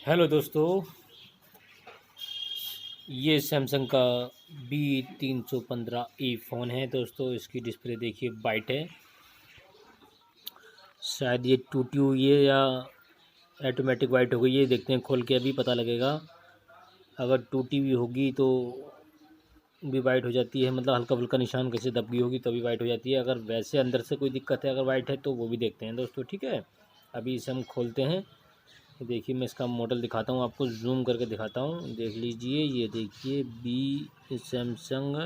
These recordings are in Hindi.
हेलो दोस्तों, ये सैमसंग का B315E फ़ोन है। दोस्तों इसकी डिस्प्ले देखिए वाइट है। शायद ये टूटी हुई है या ऑटोमेटिक वाइट हो गई है। देखते हैं खोल के, अभी पता लगेगा। अगर टूटी हुई होगी तो भी वाइट हो जाती है, मतलब हल्का फुल्का निशान कैसे दब गई होगी तभी वाइट हो जाती है। अगर वैसे अंदर से कोई दिक्कत है, अगर वाइट है तो वो भी देखते हैं दोस्तों, ठीक है। अभी इसे हम खोलते हैं। देखिए मैं इसका मॉडल दिखाता हूँ, आपको जूम करके दिखाता हूँ, देख लीजिए। ये देखिए सैमसंग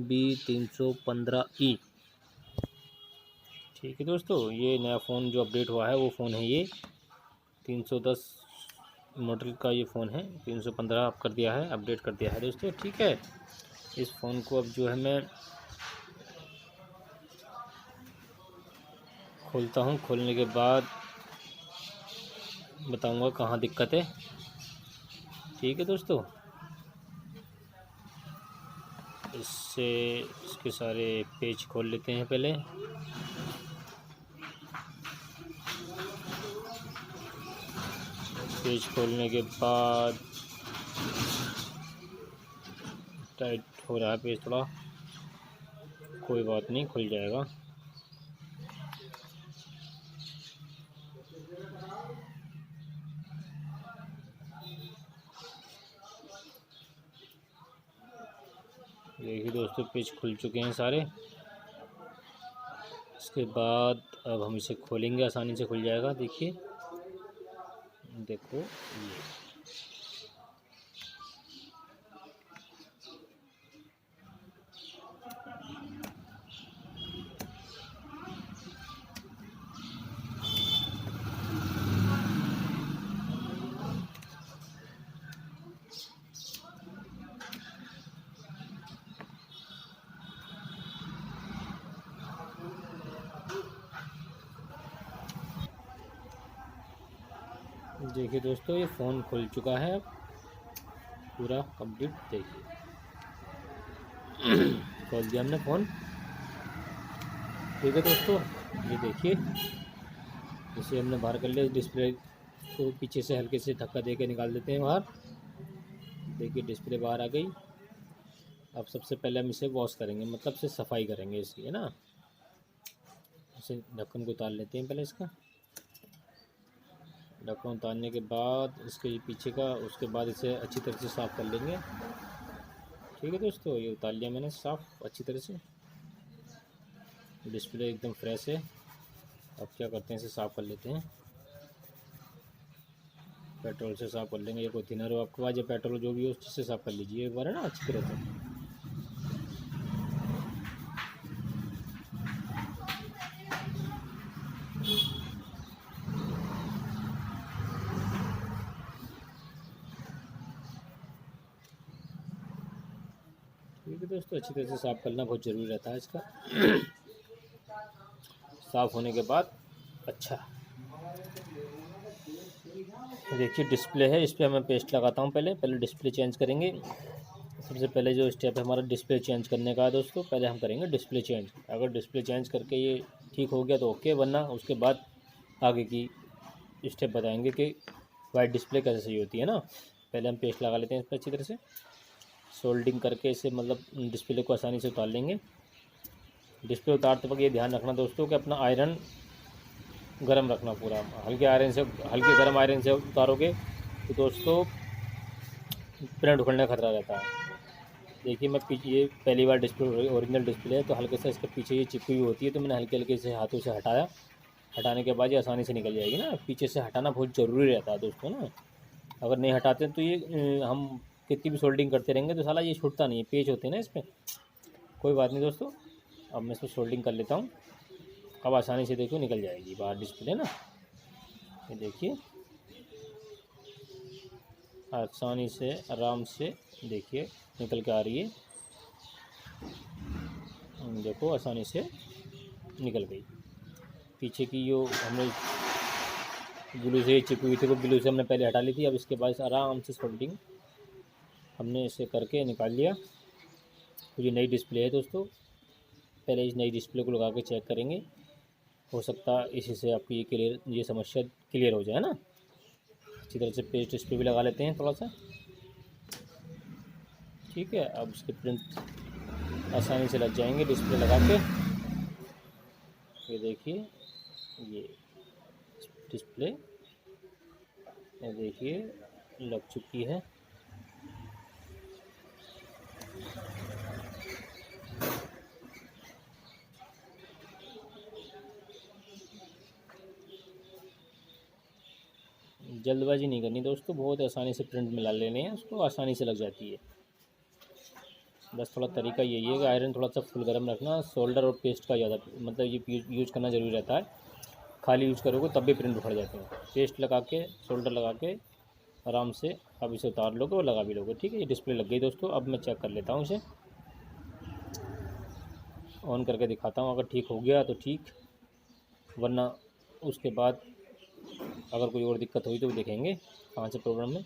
B315E। ठीक है दोस्तों, ये नया फ़ोन जो अपडेट हुआ है वो फ़ोन है ये 310 मॉडल का ये फ़ोन है। 315 अप कर दिया है, अपडेट कर दिया है दोस्तों, ठीक है। इस फ़ोन को अब जो है मैं खोलता हूँ। खोलने के बाद बताऊँगा कहाँ दिक्कत है, ठीक है दोस्तों। इससे इसके सारे पेज खोल लेते हैं पहले। पेज खोलने के बाद टाइट हो रहा है पेज थोड़ा, कोई बात नहीं, खुल जाएगा। देखिए दोस्तों, पेज खुल चुके हैं सारे। इसके बाद अब हम इसे खोलेंगे, आसानी से खुल जाएगा। देखिए, देखो ये। देखिए दोस्तों, ये फ़ोन खुल चुका है अब पूरा कंप्लीट। देखिए खोल दिया हमने फ़ोन, ठीक है दोस्तों। ये देखिए, इसे हमने बाहर कर लिया। डिस्प्ले को पीछे से हल्के से धक्का दे के निकाल देते हैं बाहर। देखिए डिस्प्ले बाहर आ गई। अब सबसे पहले हम इसे वॉश करेंगे, मतलब से सफाई करेंगे इसकी, है ना। इसे ढक्कन को उतार लेते हैं पहले इसका। ढक्कन उतारने के बाद इसके पीछे का, उसके बाद इसे अच्छी तरह से साफ़ कर लेंगे, ठीक है दोस्तों। ये उतार लिया मैंने साफ़ अच्छी तरह से। डिस्प्ले एकदम फ्रेश है। अब क्या करते हैं, इसे साफ़ कर लेते हैं। पेट्रोल से साफ़ कर लेंगे, या कोई थिनर हो आपके पास या पेट्रोल जो भी हो, उस चीज़ से साफ़ कर लीजिए एक बार, है ना, अच्छी तरह से। ठीक है दोस्तों, अच्छी तरह से साफ़ करना बहुत ज़रूरी रहता है इसका। साफ़ होने के बाद अच्छा, देखिए डिस्प्ले है, इस पर मैं पेस्ट लगाता हूँ। पहले डिस्प्ले चेंज करेंगे। सबसे पहले जो स्टेप है हमारा डिस्प्ले चेंज करने का है दोस्तों, पहले हम करेंगे डिस्प्ले चेंज। अगर डिस्प्ले चेंज करके ये ठीक हो गया तो ओके, वरना उसके बाद आगे की स्टेप बताएंगे कि वाइट डिस्प्ले कैसे सही होती है ना। पहले हम पेस्ट लगा लेते हैं इस पर अच्छी तरह से, सोल्डिंग करके इसे, मतलब डिस्प्ले को आसानी से उतार लेंगे। डिस्प्ले उतारते वक्त ये ध्यान रखना दोस्तों कि अपना आयरन गर्म रखना पूरा। हल्के गर्म आयरन से उतारोगे तो दोस्तों प्रिंट उखड़ने का खतरा रहता है। देखिए मैं पीछे, ये पहली बार डिस्प्ले ओरिजिनल डिस्प्ले है तो हल्के से इसके पीछे ये चिपकी हुई होती है, तो मैंने हल्के हल्के से हाथों से हटाया। हटाने के बाद ये आसानी से निकल जाएगी ना। पीछे से हटाना बहुत ज़रूरी रहता है दोस्तों ना। अगर नहीं हटाते तो ये हम कितनी भी सोल्डिंग करते रहेंगे तो साला ये छूटता नहीं है, पेच होते हैं ना इस पर। कोई बात नहीं दोस्तों, अब मैं इस पर सोल्डिंग कर लेता हूँ। अब आसानी से देखो निकल जाएगी बाहर डिस्प्ले ना। ये देखिए आसानी से, आराम से देखिए निकल के आ रही है। देखो आसानी से निकल गई। पीछे की जो हमने ग्लू से चिपकी हुई थी वो ग्लू से हमने पहले हटा ली थी। अब इसके बाद आराम से सोल्डिंग हमने इसे करके निकाल लिया। तो ये नई डिस्प्ले है दोस्तों। पहले इस नई डिस्प्ले को लगा के चेक करेंगे, हो सकता है इसी से आपकी ये समस्या क्लियर हो जाए ना। अच्छी तरह से पेस्ट इस पर भी लगा लेते हैं थोड़ा सा। ठीक है, अब उसके प्रिंट आसानी से लग जाएंगे डिस्प्ले लगा के। ये देखिए ये डिस्प्ले, ये देखिए लग चुकी है। जल्दबाजी नहीं करनी दोस्तों, बहुत आसानी से प्रिंट मिला लेने हैं, उसको आसानी से लग जाती है। बस थोड़ा तरीका यही है कि आयरन थोड़ा सा फुल गर्म रखना, सोल्डर और पेस्ट का ज़्यादा मतलब ये यूज करना ज़रूरी रहता है। खाली यूज करोगे तब भी प्रिंट उखड़ जाते हैं। पेस्ट लगा के, सोल्डर लगा के आराम से अब इसे उतार लोगे और लगा भी लोगे। ठीक है, ये डिस्प्ले लग गई दोस्तों। अब मैं चेक कर लेता हूँ, इसे ऑन करके दिखाता हूँ। अगर ठीक हो गया तो ठीक, वरना उसके बाद अगर कोई और दिक्कत हुई तो देखेंगे कहाँ से प्रॉब्लम है।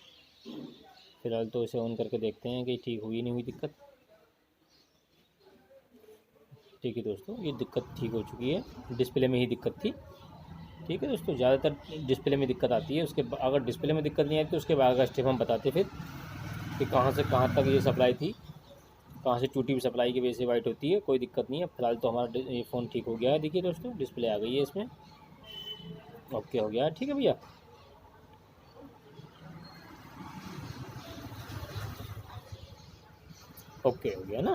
फ़िलहाल तो इसे ऑन करके देखते हैं कि ठीक हुई नहीं हुई दिक्कत। ठीक है दोस्तों, ये दिक्कत ठीक हो चुकी है, डिस्प्ले में ही दिक्कत थी। ठीक है दोस्तों, ज़्यादातर डिस्प्ले में दिक्कत आती है। उसके अगर डिस्प्ले में दिक्कत नहीं आई तो उसके बाद का स्टेप हम बताते फिर कि कहाँ से कहाँ तक ये सप्लाई थी, कहाँ से टूटी हुई सप्लाई की वजह से वाइट होती है। कोई दिक्कत नहीं है, फिलहाल तो हमारा ये फ़ोन ठीक हो गया है। देखिए दोस्तों, डिस्प्ले आ गई है इसमें, ओके हो गया है। ठीक है भैया, ओके हो गया ना।